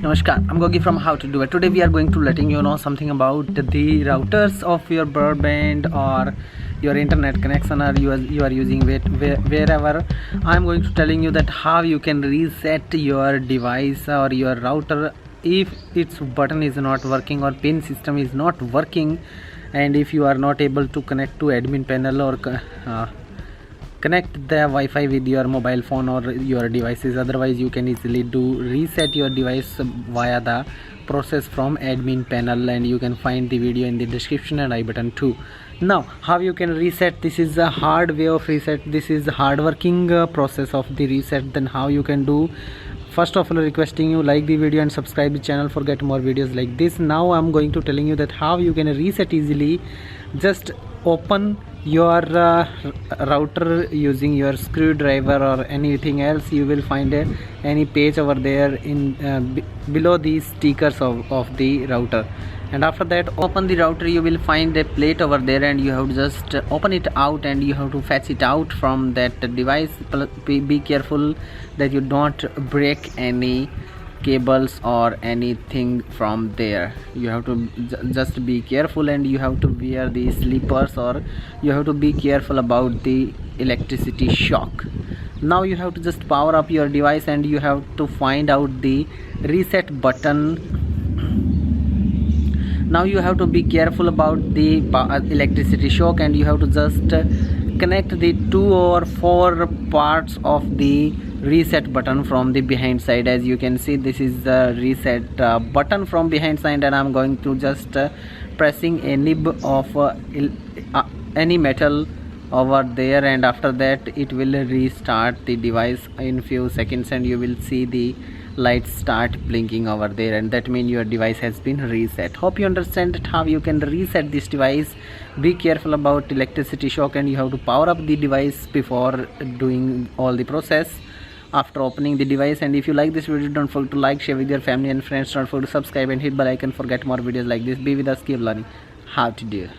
Namaskar, I'm Gogi from How to Do It. Today we are going to letting you know something about the routers of your broadband or your internet connection, or you are using wherever. I'm going to telling you that how you can reset your device or your router if its button is not working or pin system is not working, and if you are not able to connect to admin panel or connect the Wi-Fi with your mobile phone or your devices. Otherwise you can easily do reset your device via the process from admin panel, and you can find the video in the description and I button too. Now how you can reset, this is a hard way of reset, this is hard working process of the reset. Then how you can do, first of all requesting you like the video and subscribe the channel for get more videos like this. Now I'm going to telling you that how you can reset easily. Just open your router using your screwdriver or anything else. You will find any page over there in below the stickers of the router, and after that open the router. You will find a plate over there, and you have to just open it out and you have to fetch it out from that device. Be careful that you don't break any cables or anything from there. You have to just be careful, and you have to wear the slippers, or you have to be careful about the electricity shock. Now you have to just power up your device, and you have to find out the reset button. Now you have to be careful about the electricity shock, and you have to just connect the 2 or 4 parts of the reset button from the behind side. As you can see, this is the reset button from behind side, and I'm going to just pressing a nib of any metal over there, and after that it will restart the device in few seconds, and you will see the lights start blinking over there, and that means your device has been reset. Hope you understand how you can reset this device. Be careful about electricity shock, and you have to power up the device before doing all the process after opening the device. And if you like this video, don't forget to like, share with your family and friends. Don't forget to subscribe and hit bell icon for get more videos like this. Be with us, keep learning how to do.